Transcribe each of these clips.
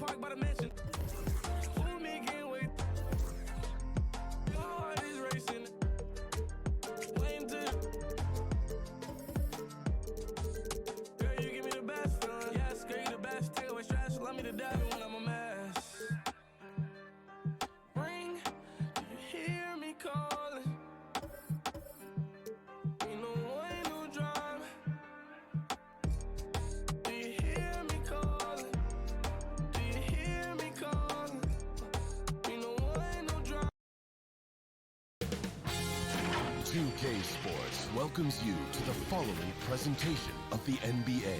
park by the mansion. Hold me again, wait. Your heart is racing. Waiting to. Girl, you give me the best, yes, girl, you the best. Take away stress, love me to death when I'm a mess. Ring, do you hear me calling? Ain't no way, no drama. Do you hear me calling? Do you hear me calling? Ain't no way, no drama. 2K Sports welcomes you to the following presentation of the NBA.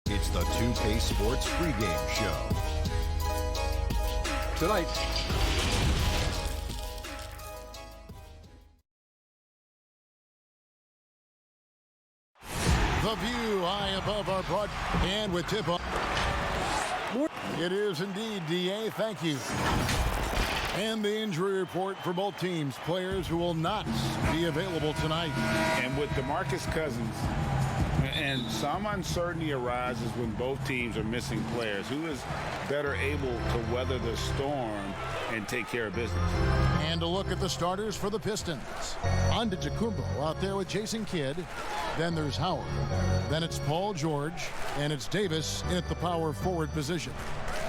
It's the 2K Sports pregame show. Tonight, the view high above our broad and with tip off. It is indeed, DA. Thank you. And the injury report for both teams. Players who will not be available tonight. And with DeMarcus Cousins, and some uncertainty arises when both teams are missing players. Who is better able to weather the storm and take care of business? And a look at the starters for the Pistons. Antetokounmpo out there with Jason Kidd. Then there's Howard. Then it's Paul George. And it's Davis at the power forward position.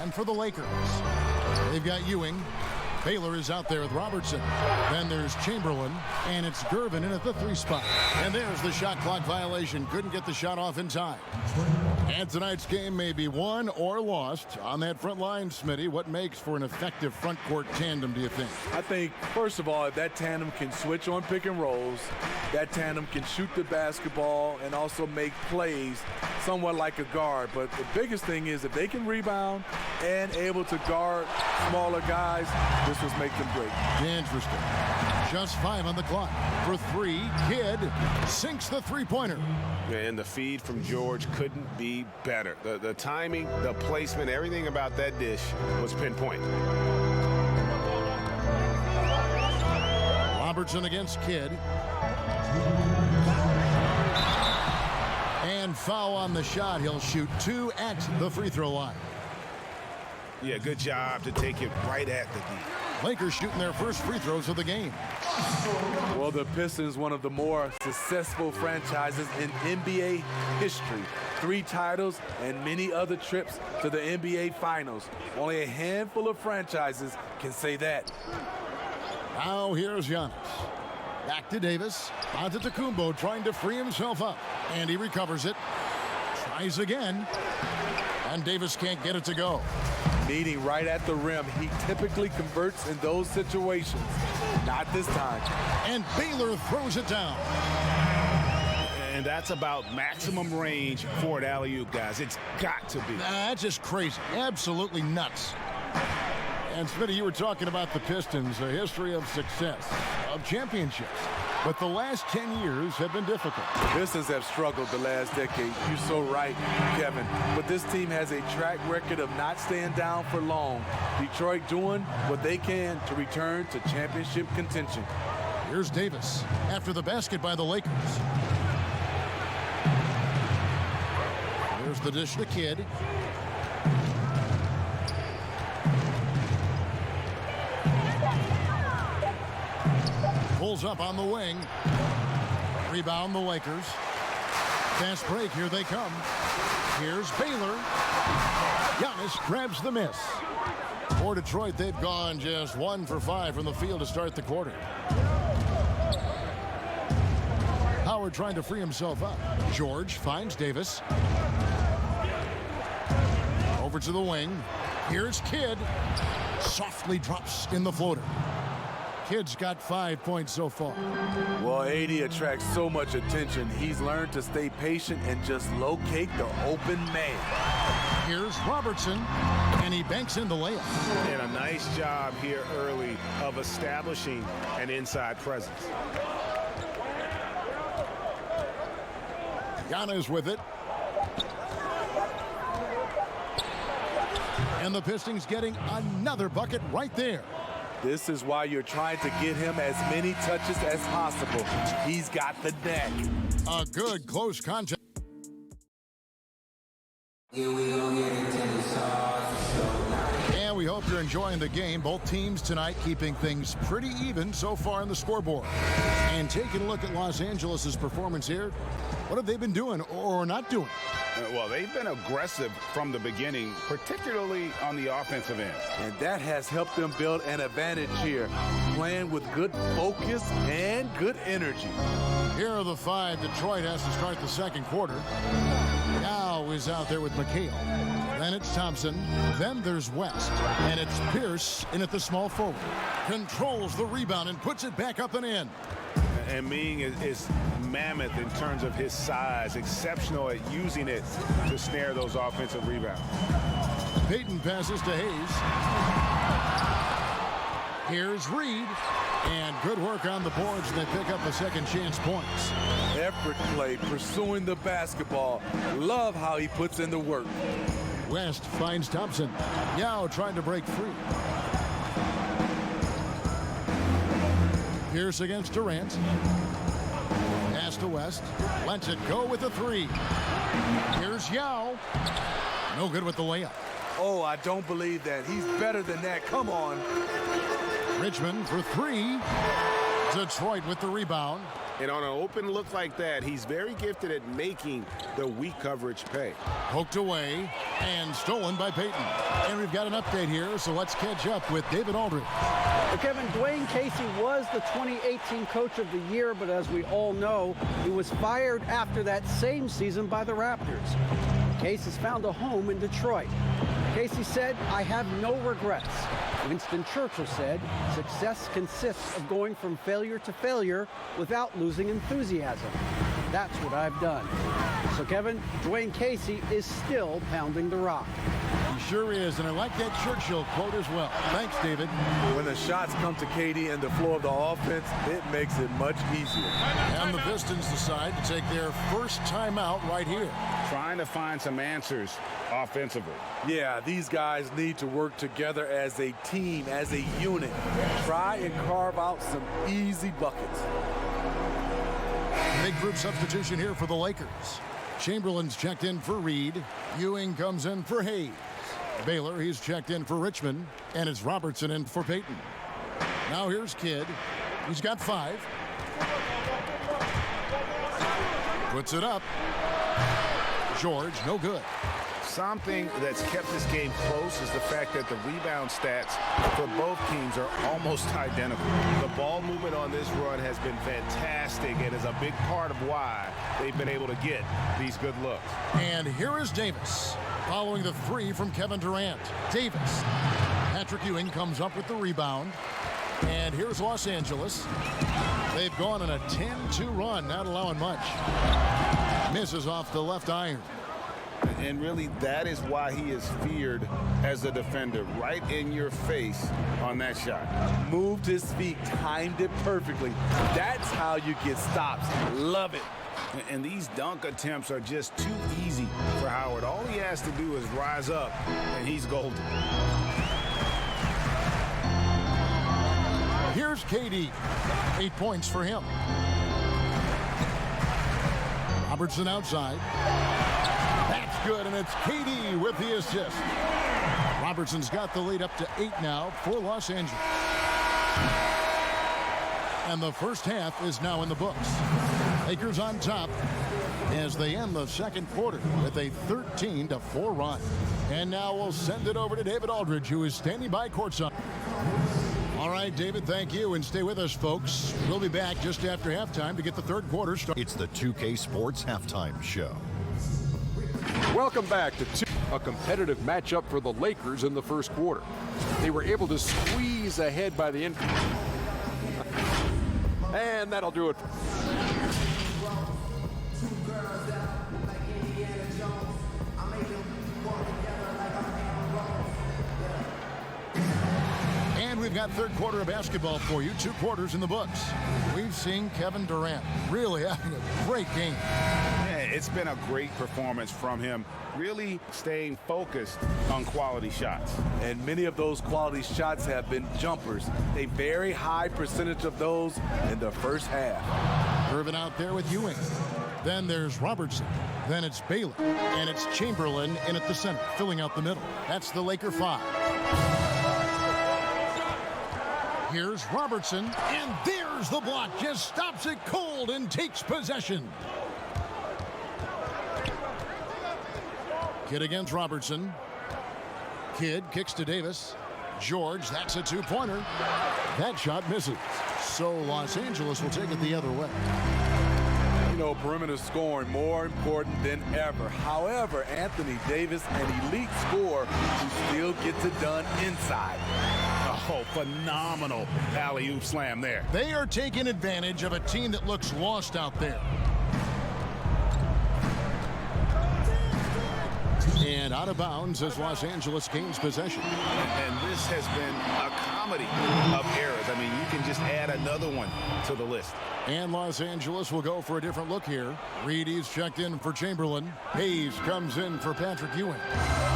And for the Lakers, they've got Ewing. Baylor is out there with Robertson. Then there's Chamberlain, and it's Gervin in at the 3 spot. And there's the shot clock violation. Couldn't get the shot off in time. And tonight's game may be won or lost. On that front line, Smitty, what makes for an effective front court tandem, do you think? I think, first of all, if that tandem can switch on pick and rolls, that tandem can shoot the basketball and also make plays somewhat like a guard. But the biggest thing is if they can rebound and able to guard smaller guys, this will make them great. Interesting. Just 5 on the clock. For 3, Kidd sinks the three-pointer. And the feed from George couldn't be better. The timing, the placement, everything about that dish was pinpoint. Robertson against Kidd. And foul on the shot. He'll shoot 2 at the free throw line. Yeah, good job to take it right at the D. Lakers shooting their first free throws of the game. Well, the Pistons, one of the more successful franchises in NBA history. 3 titles and many other trips to the NBA Finals. Only a handful of franchises can say that. Now here's Giannis. Back to Davis. Antetokounmpo trying to free himself up. And he recovers it. Tries again. And Davis can't get it to go. Meeting right at the rim. He typically converts in those situations. Not this time. And Baylor throws it down. And that's about maximum range for an alley-oop, guys. It's got to be. That's just crazy. Absolutely nuts. And Smitty, you were talking about the Pistons, a history of success, of championships. But the last 10 years have been difficult. Pistons have struggled the last decade. You're so right, Kevin. But this team has a track record of not staying down for long. Detroit doing what they can to return to championship contention. Here's Davis after the basket by the Lakers. Here's the dish to Kidd. Pulls up on the wing. Rebound the Lakers. Fast break, here they come. Here's Baylor. Giannis grabs the miss. For Detroit, they've gone just 1 for 5 from the field to start the quarter. Howard trying to free himself up. George finds Davis. Over to the wing. Here's Kidd. Softly drops in the floater. Kidd's got 5 points so far. Well, AD attracts so much attention. He's learned to stay patient and just locate the open man. Here's Robertson, and he banks in the layup. And a nice job here early of establishing an inside presence. Giannis with it. And the Pistons getting another bucket right there. This is why you're trying to get him as many touches as possible. He's got the net. A good close contact. Here we go, here And we hope you're enjoying the game. Both teams tonight keeping things pretty even so far on the scoreboard. And taking a look at Los Angeles' performance here, what have they been doing or not doing? Well, they've been aggressive from the beginning, particularly on the offensive end. And that has helped them build an advantage here, playing with good focus and good energy. Here are the five. Detroit has to start the second quarter. Now is out there with McHale. Then it's Thompson. Then there's West. And it's Pierce in at the small forward. Controls the rebound and puts it back up and in. And Ming is mammoth in terms of his size, exceptional at using it to snare those offensive rebounds. Payton passes to Hayes. Here's Reed. And good work on the boards, and they pick up the second chance points. Effort play, pursuing the basketball. Love how he puts in the work. West finds Thompson. Yao trying to break free. Pierce against Durant. Pass to West. Lets it go with a three. Here's Yao. No good with the layup. Oh, I don't believe that. He's better than that. Come on. Richmond for three. Detroit with the rebound. And on an open look like that, he's very gifted at making the weak coverage pay. Poked away and stolen by Payton. And we've got an update here, so let's catch up with David Aldridge. Well, Kevin, Dwayne Casey was the 2018 Coach of the Year, but as we all know, he was fired after that same season by the Raptors. Casey's found a home in Detroit. Casey said, "I have no regrets." Winston Churchill said, "Success consists of going from failure to failure without losing enthusiasm." That's what I've done. So, Kevin, Dwayne Casey is still pounding the rock. He sure is, and I like that Churchill quote as well. Thanks, David. When the shots come to KD and the floor of the offense, it makes it much easier. And the Pistons decide to take their first timeout right here. Trying to find some answers offensively. Yeah, these guys need to work together as a team, as a unit. Try and carve out some easy buckets. Big group substitution here for the Lakers. Chamberlain's checked in for Reed. Ewing comes in for Hayes. Baylor, he's checked in for Richmond. And it's Robertson in for Payton. Now here's Kidd. He's got 5. Puts it up. George, no good. Something that's kept this game close is the fact that the rebound stats for both teams are almost identical. The ball movement on this run has been fantastic and is a big part of why they've been able to get these good looks. And here is Davis, following the 3 from Kevin Durant. Davis. Patrick Ewing comes up with the rebound. And here's Los Angeles. They've gone on a 10-2 run, not allowing much. Misses off the left iron. And really, that is why he is feared as a defender, right in your face on that shot. Moved his feet, timed it perfectly. That's how you get stops. Love it. And these dunk attempts are just too easy for Howard. All he has to do is rise up, and he's golden. Here's KD. 8 points for him. Robertson outside. That's good, and it's KD with the assist. Robertson's got the lead up to 8 now for Los Angeles. And the first half is now in the books. Lakers on top as they end the second quarter with a 13-4 run. And now we'll send it over to David Aldridge, who is standing by courtside. All right, David, thank you, and stay with us, folks. We'll be back just after halftime to get the third quarter started. It's the 2K Sports Halftime Show. Welcome back to a competitive matchup for the Lakers in the first quarter. They were able to squeeze ahead by the end. And that'll do it. And we've got third quarter of basketball for you. 2 quarters in the books. We've seen Kevin Durant really having a great game. Yeah, it's been a great performance from him, really staying focused on quality shots. And many of those quality shots have been jumpers. A very high percentage of those in the first half. Irvin out there with Ewing. Then there's Robertson. Then it's Baylor. And it's Chamberlain in at the center, filling out the middle. That's the Laker 5. Here's Robertson. And there's the block. Just stops it cold and takes possession. Kidd against Robertson. Kidd kicks to Davis. George, that's a two-pointer. That shot misses. So Los Angeles will take it the other way. You know, perimeter scoring more important than ever. However, Anthony Davis, an elite scorer who still gets it done inside. Oh, phenomenal alley-oop slam there. They are taking advantage of a team that looks lost out there. And out of bounds as Los Angeles gains possession. And this has been a comedy of errors. I mean, you can just add another one to the list. And Los Angeles will go for a different look here. Reedy's checked in for Chamberlain. Hayes comes in for Patrick Ewing.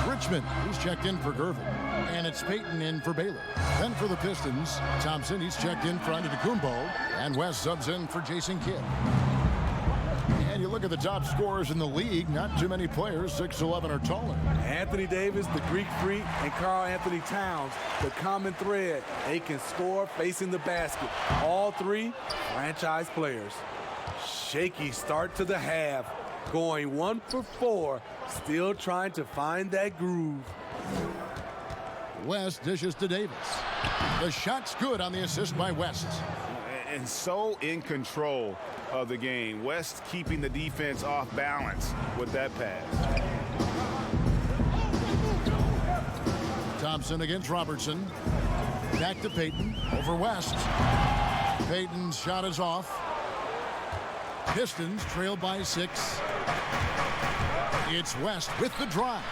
Richmond, he's checked in for Gervin. And it's Payton in for Baylor. Then for the Pistons, Thompson, he's checked in for Antetokounmpo. And West subs in for Jason Kidd. And you look at the top scorers in the league, not too many players 6'11" or taller. Anthony Davis, the Greek Freak, and Karl Anthony Towns, the common thread, they can score facing the basket. All three franchise players. Shaky start to the half, going 1 for 4, still trying to find that groove. West dishes to Davis. The shot's good on the assist by West. And so in control of the game. West keeping the defense off balance with that pass. Thompson against Robertson. Back to Payton. Over West. Payton's shot is off. Pistons trail by 6. It's West with the drive.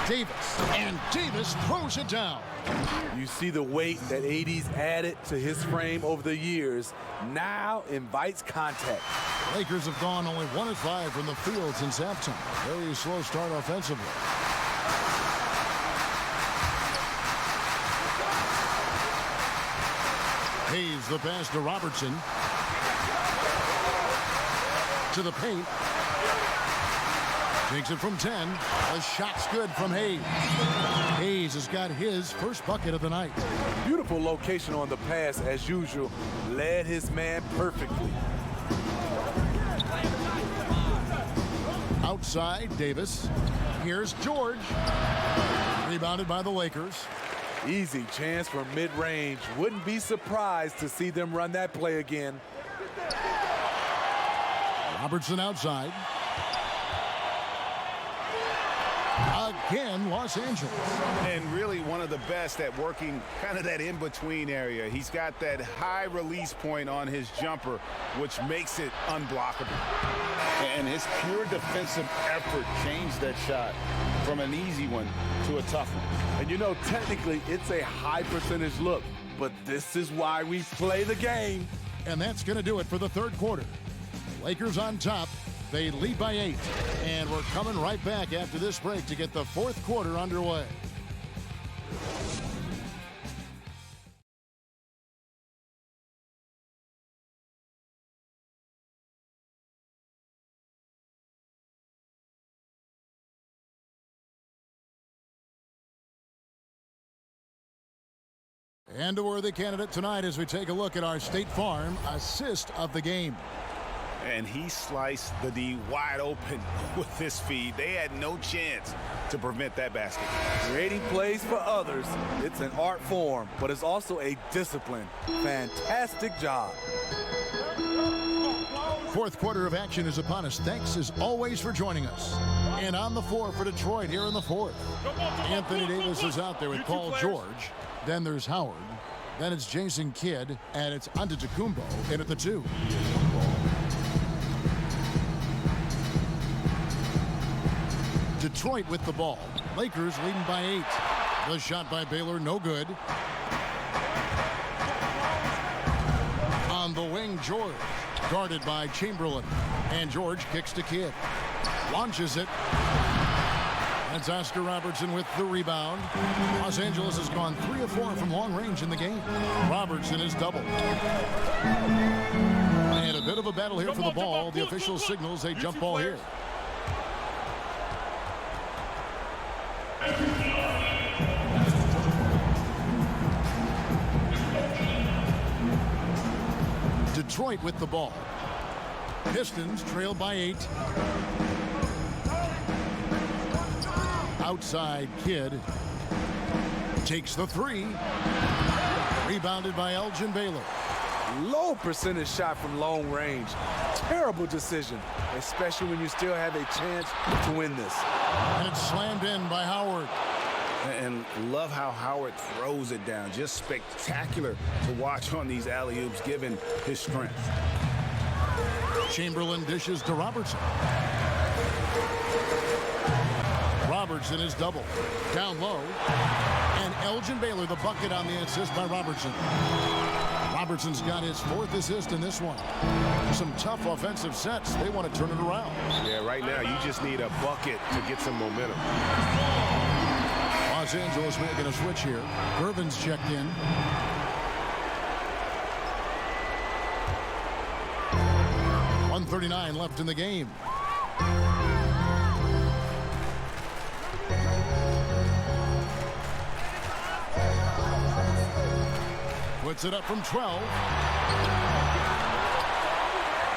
Davis. And Davis throws it down. You see the weight that AD's added to his frame over the years. Now invites contact. Lakers have gone only 1 of 5 from the field since halftime. Very slow start offensively. Hayes the pass to Robertson. To the paint. Takes it from 10. A shot's good from Hayes. Hayes has got his first bucket of the night. Beautiful location on the pass as usual. Led his man perfectly. Outside, Davis. Here's George. Rebounded by the Lakers. Easy chance for mid-range. Wouldn't be surprised to see them run that play again. Robertson outside. Again, Los Angeles. And really one of the best at working kind of that in-between area. He's got that high release point on his jumper, which makes it unblockable. And his pure defensive effort changed that shot from an easy one to a tough one. And you know, technically, it's a high percentage look, but this is why we play the game. And that's going to do it for the third quarter. Lakers on top. They lead by 8. And we're coming right back after this break to get the fourth quarter underway. And a worthy candidate tonight as we take a look at our State Farm assist of the game. And he sliced the D wide open with his feed. They had no chance to prevent that basket. Creating plays for others, it's an art form, but it's also a discipline. Fantastic job. Fourth quarter of action is upon us. Thanks as always for joining us. And on the floor for Detroit here in the fourth. Anthony Davis is out there with Paul George. Then there's Howard. Then it's Jason Kidd. And it's Antetokounmpo in at the 2. Detroit with the ball. Lakers leading by 8. The shot by Baylor, no good. On the wing, George. Guarded by Chamberlain. And George kicks to Kidd. Launches it. That's Oscar Robertson with the rebound. Los Angeles has gone 3 of 4 from long range in the game. Robertson is doubled. And a bit of a battle here for the ball. The official signals a jump ball here. Detroit with the ball. Pistons trail by 8. Outside Kidd takes the 3. Rebounded by Elgin Baylor. Low percentage shot from long range. Terrible decision, especially when you still have a chance to win this. And it's slammed in by Howard. And love how Howard throws it down. Just spectacular to watch on these alley-oops, given his strength. Chamberlain dishes to Robertson. Robertson is double. Down low. And Elgin Baylor, the bucket on the assist by Robertson. Robertson's got his 4th assist in this one. Some tough offensive sets. They want to turn it around. Yeah, right now you just need a bucket to get some momentum. Los Angeles making a switch here. Irvin's checked in. .139 left in the game. Puts it up from 12.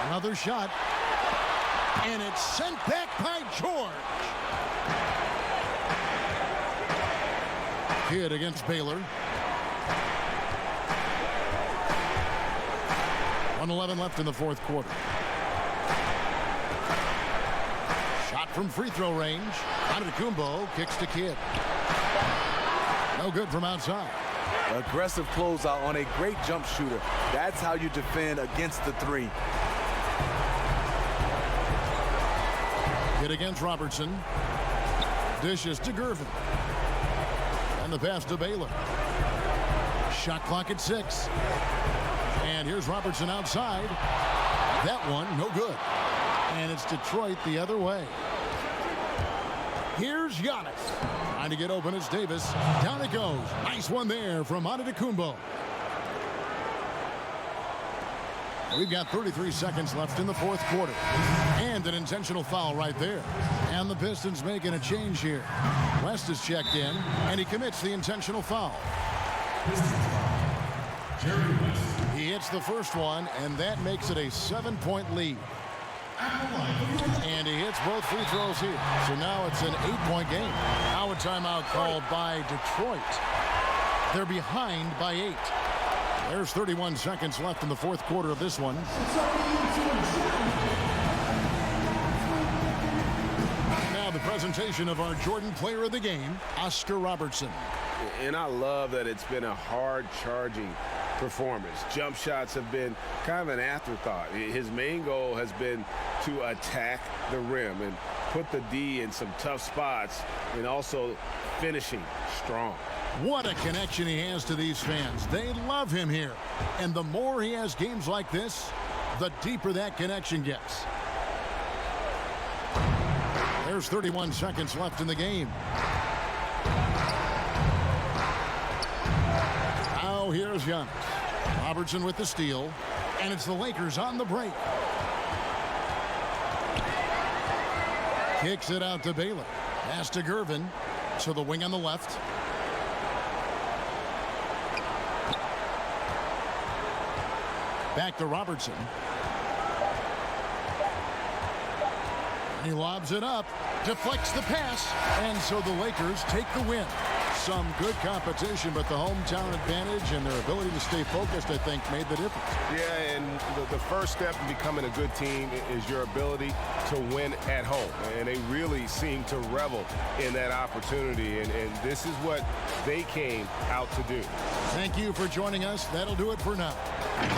Another shot. And it's sent back by George. Kidd against Baylor. 1:11 left in the 4th quarter. Shot from free throw range. Antetokounmpo kicks to Kidd. No good from outside. Aggressive closeout on a great jump shooter. That's how you defend against the 3. Kidd against Robertson. Dishes to Gervin. And the pass to Baylor. Shot clock at 6. And here's Robertson outside. That one, no good. And it's Detroit the other way. Here's Giannis. Trying to get open, it's Davis. Down it goes. Nice one there from Antetokounmpo. We've got 33 seconds left in the 4th quarter. And an intentional foul right there. And the Pistons making a change here. West is checked in, and he commits the intentional foul. He hits the first one, and that makes it a 7-point lead. And he hits both free throws here. So now it's an 8-point game. Now a timeout called by Detroit. They're behind by 8. There's 31 seconds left in the 4th quarter of this one. Now the presentation of our Jordan Player of the Game, Oscar Robertson. And I love that it's been a hard-charging performance. Jump shots have been kind of an afterthought. His main goal has been to attack the rim and put the D in some tough spots, and also finishing strong. What a connection he has to these fans. They love him here. And the more he has games like this, the deeper that connection gets. There's 31 seconds left in the game. Now here's Giannis. Robertson with the steal. And it's the Lakers on the break. Kicks it out to Baylor. Pass to Gervin. To the wing on the left. Back to Robertson. He lobs it up, deflects the pass, and so the Lakers take the win. Some good competition, but the hometown advantage and their ability to stay focused, I think, made the difference. Yeah, and the first step in becoming a good team is your ability to win at home. And they really seem to revel in that opportunity, and this is what they came out to do. Thank you for joining us. That'll do it for now.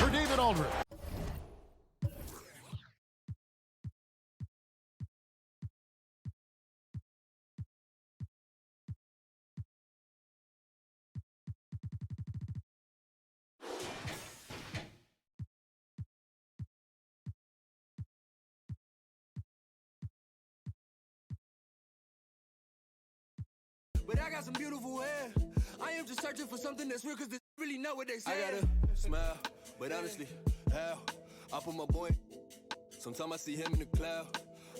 For David Aldridge. But I got some beautiful hair. I am just searching for something that's real, cause they really know what they say. I gotta smile, but honestly, how I put my boy Sometimes I see him in the cloud.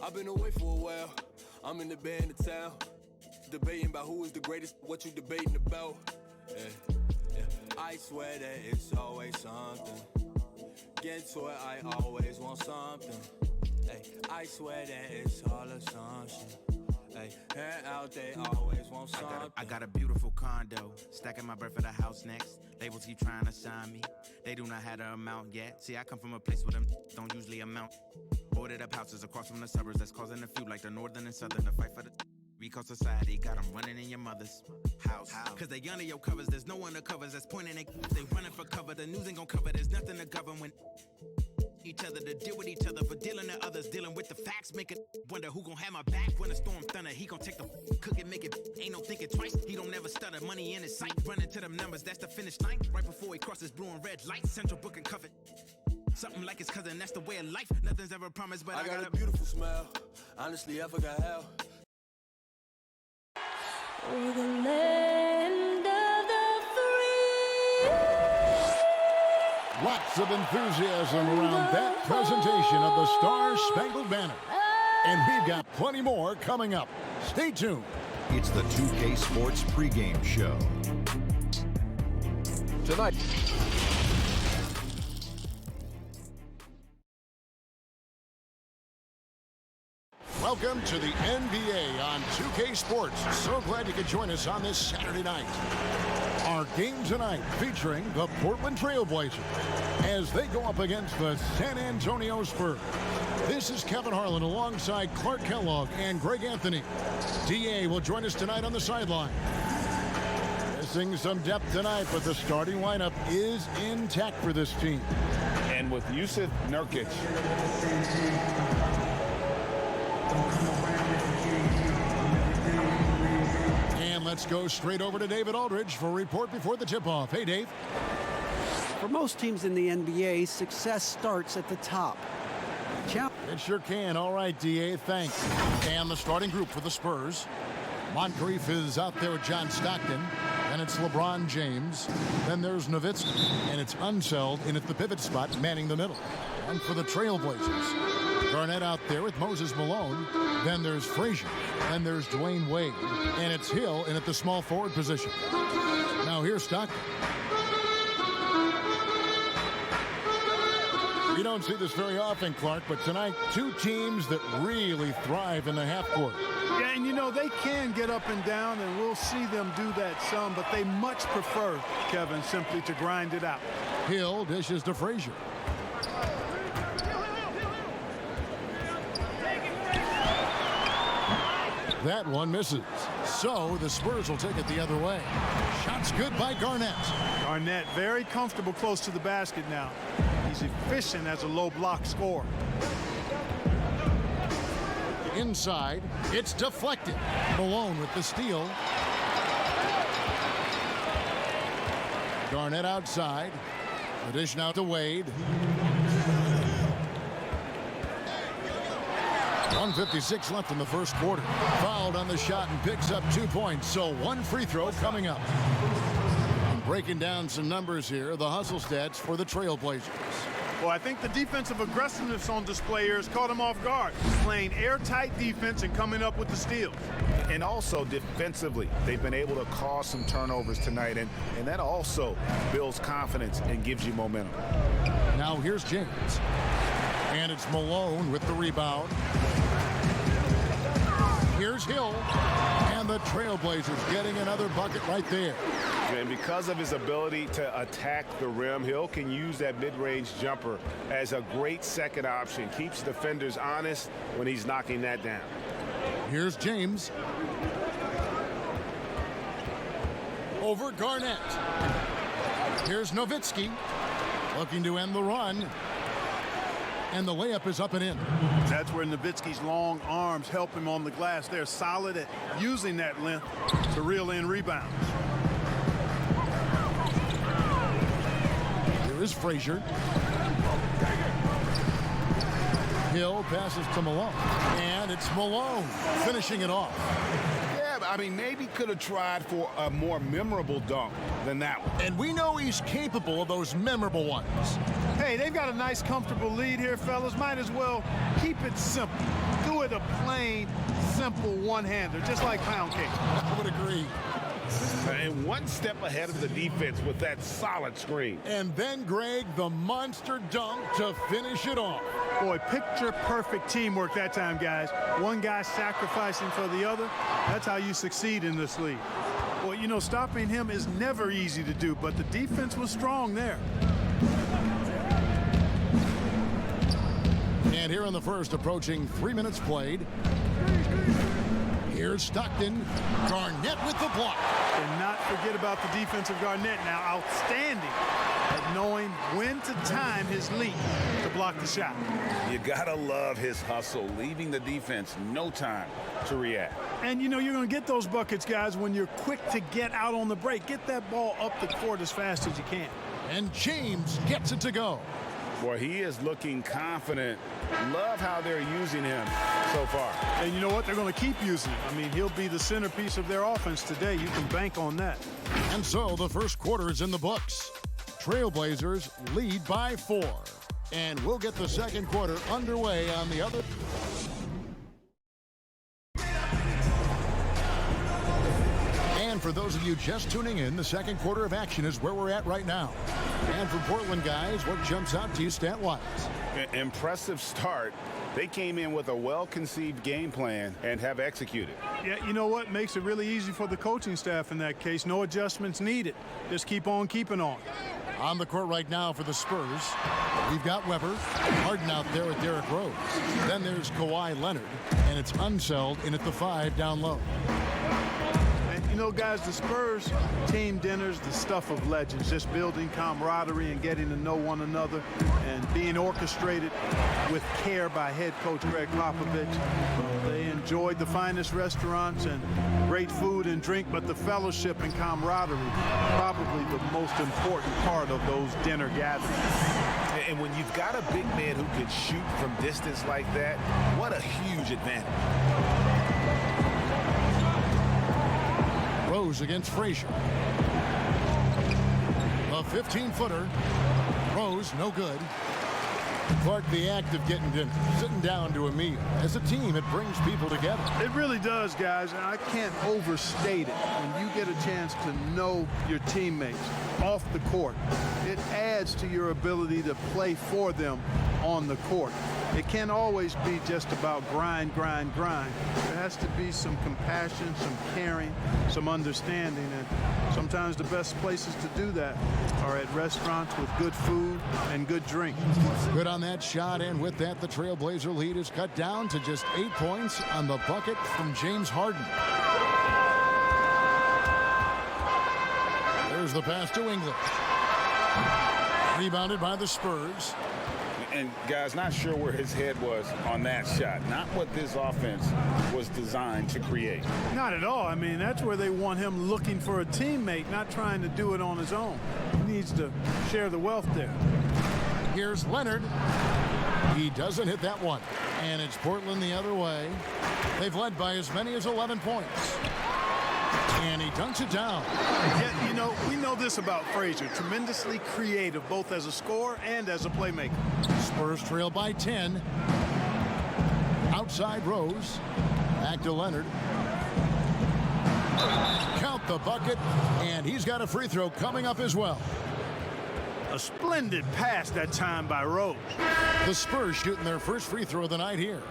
I've been away for a while. I'm in the band of town. Debating about who is the greatest, what you debating about. I swear that it's always something. Get to it, I always want something. I swear that it's all assumption. Head out, they always want something. I got a beautiful condo, stacking my bread for the house next. Labels keep trying to sign me. They do not have the amount yet. See, I come from a place where them don't usually amount. Boarded up houses across from the suburbs that's causing a feud like the northern and southern to fight for the because society got them running in your mother's house. Cause they under your covers, there's no one to covers that's pointing at they running for cover. The news ain't gonna cover, there's nothing to govern when each other to deal with each other for dealing to others, dealing with the facts, make it wonder who gon' have my back when the storm thunder. He gon' take the cook and make it, ain't no thinking twice. He don't never stutter, money in his sight, running to them numbers, that's the finish line. Right before he crosses blue and red lights, central book and covered. Something like his cousin, that's the way of life. Nothing's ever promised, but I got a beautiful smile. Honestly, I forgot how. We're the land of the free. Lots of enthusiasm around that presentation of the Star-Spangled Banner. And we've got plenty more coming up. Stay tuned. It's the 2K Sports pregame show. Tonight. Welcome to the NBA on 2K Sports. So glad you could join us on this Saturday night. Our game tonight featuring the Portland Trail Blazers as they go up against the San Antonio Spurs. This is Kevin Harlan alongside Clark Kellogg and Greg Anthony. DA will join us tonight on the sideline. Missing some depth tonight, but the starting lineup is intact for this team. And with Yusuf Nurkic. And let's go straight over to David Aldridge for a report before the tip-off. Hey, Dave. For most teams in the NBA, success starts at the top. It sure can. All right, DA, thanks. And the starting group for the Spurs. Moncrief is out there with John Stockton. And it's LeBron James. Then there's Nowitzki. And it's Unseld in at the pivot spot, manning the middle. And for the Trailblazers, Garnett out there with Moses Malone. Then there's Frazier. Then there's Dwayne Wade. And it's Hill in at the small forward position. Now here's Stockton. You don't see this very often, Clark, but tonight, two teams that really thrive in the half court. Yeah, and you know, they can get up and down, and we'll see them do that some, but they much prefer, Kevin, simply to grind it out. Hill dishes to Frazier. That one misses. So the Spurs will take it the other way. Shots good by Garnett. Garnett very comfortable close to the basket now. He's efficient as a low block scorer. Inside, it's deflected. Malone with the steal. Garnett outside. The dish now to Wade. 1:56 left in the first quarter. Fouled on the shot and picks up 2 points. So one free throw coming up. I'm breaking down some numbers here. The hustle stats for the Trailblazers. Well, I think the defensive aggressiveness on display here has caught him off guard. Playing airtight defense and coming up with the steals. And also defensively, they've been able to cause some turnovers tonight, and that also builds confidence and gives you momentum. Now here's James. And it's Malone with the rebound. Here's Hill. And the Trailblazers getting another bucket right there. And because of his ability to attack the rim, Hill can use that mid-range jumper as a great second option. Keeps defenders honest when he's knocking that down. Here's James. Over Garnett. Here's Nowitzki. Looking to end the run. And the layup is up and in. That's where Nowitzki's long arms help him on the glass. They're solid at using that length to reel in rebounds. Here is Frazier. Hill passes to Malone. And it's Malone finishing it off. Yeah, I mean, maybe could have tried for a more memorable dunk than that one. And we know he's capable of those memorable ones. Hey, they've got a nice, comfortable lead here, fellas. Might as well keep it simple. Do it a plain, simple one-hander, just like pound cake. I would agree. And one step ahead of the defense with that solid screen. And then, Greg, the monster dunk to finish it off. Boy, picture-perfect teamwork that time, guys. One guy sacrificing for the other. That's how you succeed in this league. Well, you know, stopping him is never easy to do, but the defense was strong there. And here in the first, approaching 3 minutes played. Here's Stockton. Garnett with the block. And not forget about the defensive Garnett now. Outstanding at knowing when to time his leap to block the shot. You gotta love his hustle, leaving the defense no time to react. And you know, you're going to get those buckets, guys, when you're quick to get out on the break. Get that ball up the court as fast as you can. And James gets it to go. Boy, he is looking confident. Love how they're using him so far. And you know what? They're going to keep using him. I mean, he'll be the centerpiece of their offense today. You can bank on that. And so the first quarter is in the books. Trailblazers lead by 4. And we'll get the second quarter underway on the other. And for those of you just tuning in, the second quarter of action is where we're at right now. And for Portland guys, what jumps out to you stat-wise? Impressive start. They came in with a well-conceived game plan and have executed. Yeah, you know what? Makes it really easy for the coaching staff in that case. No adjustments needed. Just keep on keeping on. On the court right now for the Spurs, we've got Weber. Harden out there with Derrick Rose. Then there's Kawhi Leonard, and it's Unseld in at the 5 down low. You know, guys, the Spurs team dinners, the stuff of legends, just building camaraderie and getting to know one another and being orchestrated with care by head coach Greg Popovich. They enjoyed the finest restaurants and great food and drink, but the fellowship and camaraderie, probably the most important part of those dinner gatherings. And when you've got a big man who can shoot from distance like that, what a huge advantage. Rose against Frazier. A 15-footer. Rose, no good. Clark, the act of getting dinner, sitting down to a meal. As a team, it brings people together. It really does, guys, and I can't overstate it. When you get a chance to know your teammates off the court, it adds to your ability to play for them on the court. It can't always be just about grind, grind, grind. There has to be some compassion, some caring, some understanding, and sometimes the best places to do that are at restaurants with good food and good drink. Good on that shot, and with that, the Trailblazer lead is cut down to just 8 points on the bucket from James Harden. There's the pass to English. Rebounded by the Spurs. And guys, not sure where his head was on that shot. Not what this offense was designed to create. Not at all. I mean, that's where they want him looking for a teammate, not trying to do it on his own. He needs to share the wealth there. Here's Leonard. He doesn't hit that one. And it's Portland the other way. They've led by as many as 11 points. And he dunks it down. Yeah, you know, we know this about Frazier. Tremendously creative, both as a scorer and as a playmaker. Spurs trail by 10. Outside Rose. Back to Leonard. Count the bucket. And he's got a free throw coming up as well. A splendid pass that time by Rose. The Spurs shooting their first free throw of the night here.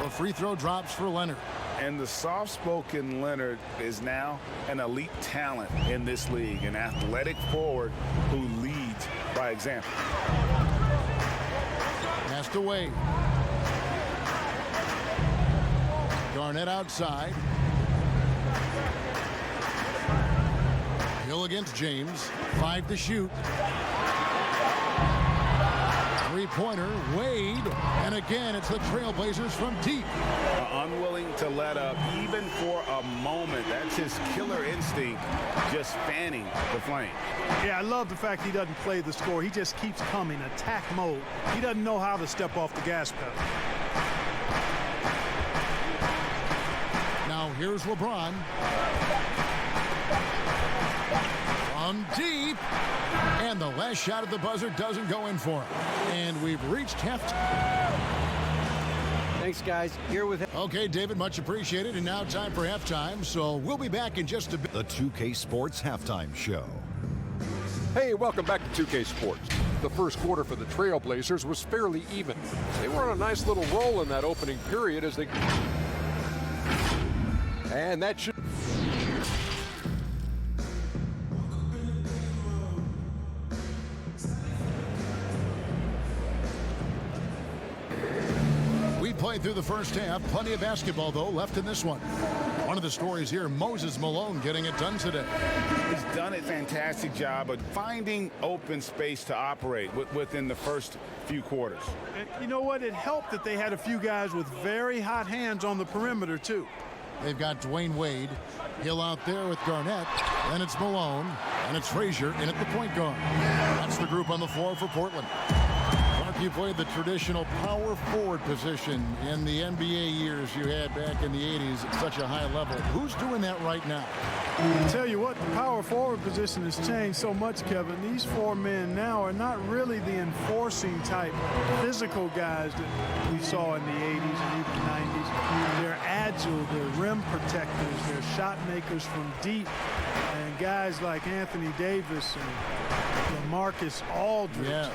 The free throw drops for Leonard. And the soft-spoken Leonard is now an elite talent in this league, an athletic forward who leads by example. Passed away. Garnett outside. Hill against James. 5 to shoot. 3 three-pointer, Wade, and again it's the Trailblazers from deep. Unwilling to let up even for a moment. That's his killer instinct, just fanning the flame. Yeah, I love the fact he doesn't play the score. He just keeps coming, attack mode. He doesn't know how to step off the gas pedal. Now here's LeBron. From deep. And the last shot at the buzzer doesn't go in for him. And we've reached halftime. Thanks, guys. Here with Okay, David, much appreciated. And now time for halftime. So we'll be back in just a bit. The 2K Sports Halftime Show. Hey, welcome back to 2K Sports. The first quarter for the Trailblazers was fairly even. They were on a nice little roll in that opening period as they... And that should... We played through the first half. Plenty of basketball, though, left in this one. One of the stories here, Moses Malone getting it done today. He's done a fantastic job of finding open space to operate within the first few quarters. You know what? It helped that they had a few guys with very hot hands on the perimeter, too. They've got Dwayne Wade. Hill out there with Garnett. Then it's Malone. And it's Frazier in at the point guard. That's the group on the floor for Portland. Mark, you played the traditional power forward position in the NBA years you had back in the 80s at such a high level. Who's doing that right now? I tell you what, the power forward position has changed so much, Kevin. These four men now are not really the enforcing type physical guys that we saw in the 80s and even 90s. They're agile, they're rim protectors, they're shot makers from deep, and guys like Anthony Davis and LaMarcus Aldridge. Yes.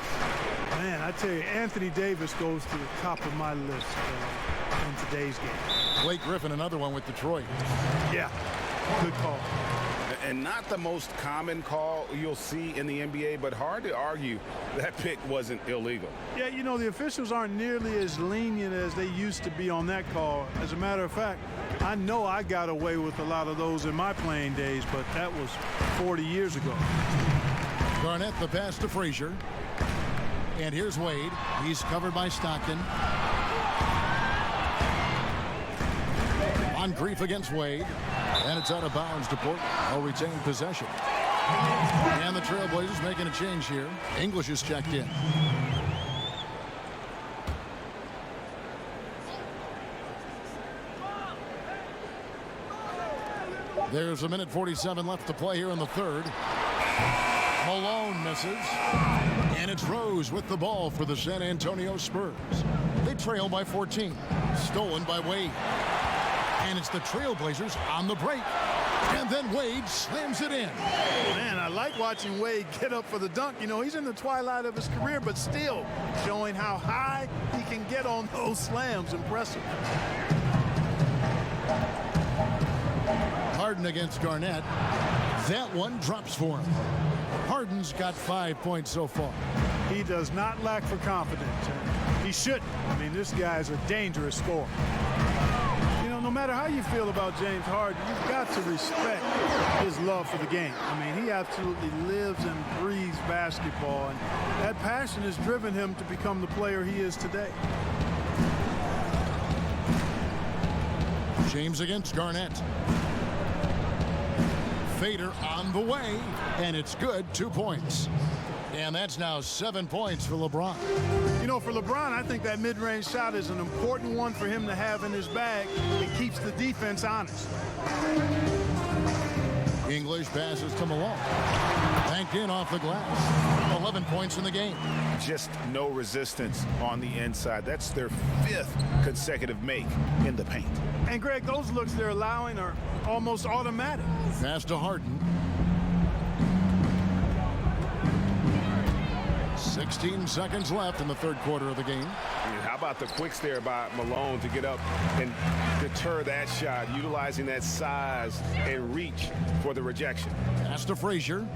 Man, I tell you, Anthony Davis goes to the top of my list in today's game. Blake Griffin, another one with Detroit. Yeah, good call. And not the most common call you'll see in the NBA, but hard to argue that pick wasn't illegal. Yeah, you know, the officials aren't nearly as lenient as they used to be on that call. As a matter of fact, I know I got away with a lot of those in my playing days, but that was 40 years ago. Garnett, the pass to Frazier. And here's Wade. He's covered by Stockton. On Grief against Wade. And it's out of bounds to Portland. They'll retain possession. And the Trailblazers making a change here. English is checked in. There's 1:47 left to play here in the third. Malone misses. And it's Rose with the ball for the San Antonio Spurs. They trail by 14. Stolen by Wade. And it's the Trailblazers on the break. And then Wade slams it in. Man, I like watching Wade get up for the dunk. You know, he's in the twilight of his career, but still showing how high he can get on those slams. Impressive. Harden against Garnett. That one drops for him. Harden's got 5 points so far. He does not lack for confidence. He shouldn't. I mean, this guy's a dangerous scorer. You know, no matter how you feel about James Harden, you've got to respect his love for the game. I mean, he absolutely lives and breathes basketball, and that passion has driven him to become the player he is today. James against Garnett. Fader on the way, and it's good. 2 points. And that's now 7 points for LeBron. You know, for LeBron, I think that mid-range shot is an important one for him to have in his bag. It keeps the defense honest. English passes to Malone. Banked in off the glass. 11 points in the game. Just no resistance on the inside. That's their 5th consecutive make in the paint. And, Greg, those looks they're allowing are almost automatic. Pass to Harden. 16 seconds left in the third quarter of the game. How about the quicks there by Malone to get up and deter that shot, utilizing that size and reach for the rejection. Pass to Frazier.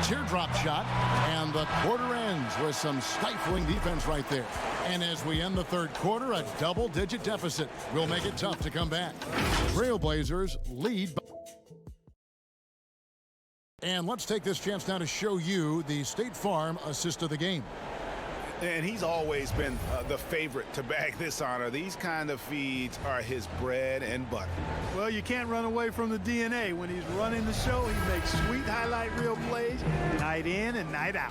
Teardrop shot, and the quarter ends with some stifling defense right there. And as we end the third quarter, a double-digit deficit will make it tough to come back. Trailblazers lead by And let's take this chance now to show you the State Farm assist of the game. And he's always been the favorite to bag this honor. These kind of feeds are his bread and butter. Well, you can't run away from the DNA. When he's running the show, he makes sweet highlight reel plays night in and night out.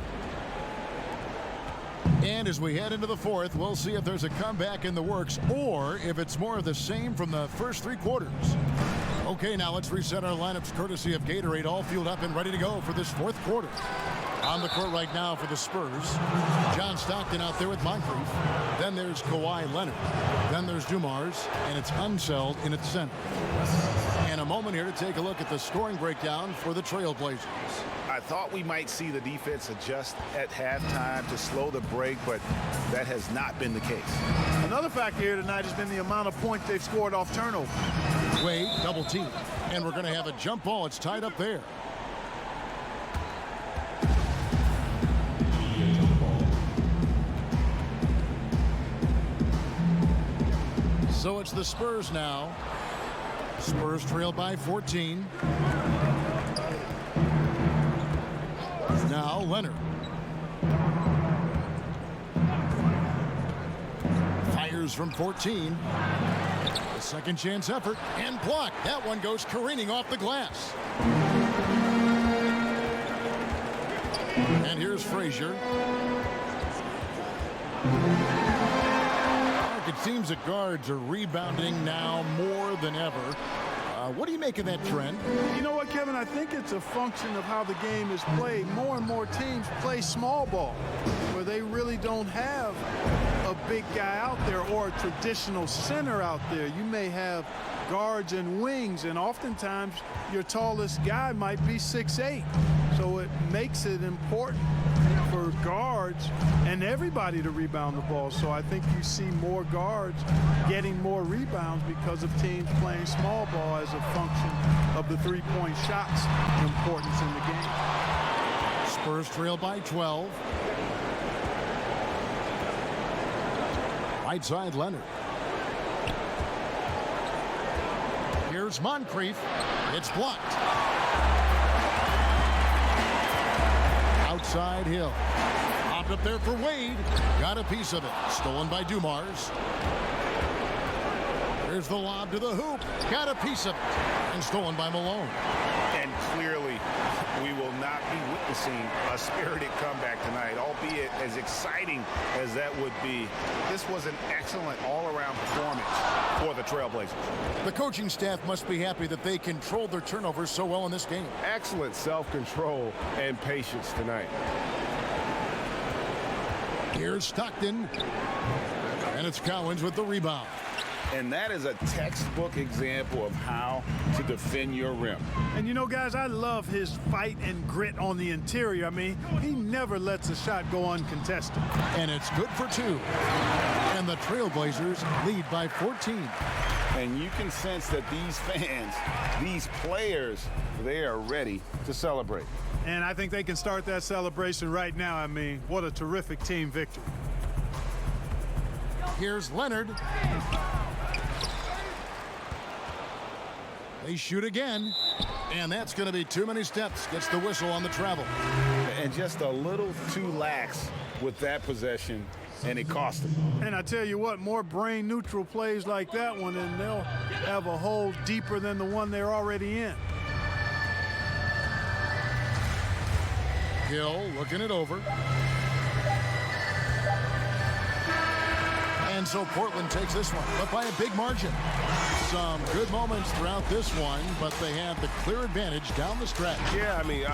And as we head into the fourth, we'll see if there's a comeback in the works or if it's more of the same from the first three quarters. Okay, now let's reset our lineups courtesy of Gatorade, all fueled up and ready to go for this fourth quarter. On the court right now for the Spurs, John Stockton out there with Moncrief. Then there's Kawhi Leonard. Then there's Dumars, and it's Unseld in its center. And a moment here to take a look at the scoring breakdown for the Trailblazers. I thought we might see the defense adjust at halftime to slow the break, but that has not been the case. Another factor here tonight has been the amount of points they've scored off turnover. Wade, double team. And we're going to have a jump ball. It's tied up there. So it's the Spurs now. Spurs trail by 14. Now Leonard. Fires from 14. A second chance effort and blocked. That one goes careening off the glass. And here's Frazier. It seems that guards are rebounding now more than ever. What do you make of that trend? You know what, Kevin? I think it's a function of how the game is played. More and more teams play small ball, where they really don't have a big guy out there or a traditional center out there. You may have guards and wings, and oftentimes your tallest guy might be 6'8". So it makes it important for guards and everybody to rebound the ball. So I think you see more guards getting more rebounds because of teams playing small ball as a function of the three-point shots importance in the game. Spurs trail by 12. Right side Leonard. Here's Moncrief. It's blocked. Outside Hill. Popped up there for Wade. Got a piece of it. Stolen by Dumars. There's the lob to the hoop. Got a piece of it. And stolen by Malone. And clearly, we will not be witnessing a spirited comeback tonight, albeit as exciting as that would be. This was an excellent all-around performance for the Trailblazers. The coaching staff must be happy that they controlled their turnovers so well in this game. Excellent self-control and patience tonight. Here's Stockton. And it's Cowens with the rebound. And that is a textbook example of how to defend your rim. And you know, guys, I love his fight and grit on the interior. I mean, he never lets a shot go uncontested. And it's good for two. And the Trailblazers lead by 14. And you can sense that these fans, these players, they are ready to celebrate. And I think they can start that celebration right now. I mean, what a terrific team victory. Here's Leonard. They shoot again, and that's going to be too many steps. Gets the whistle on the travel. And just a little too lax with that possession, and it cost them. And I tell you what, more brain-neutral plays like that one, and they'll have a hole deeper than the one they're already in. Hill looking it over. And so Portland takes this one, but by a big margin. Some good moments throughout this one, but they have the clear advantage down the stretch. Yeah, I mean,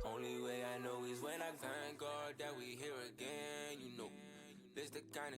Only way I know is when I thank God that we here again, you know. This the kind of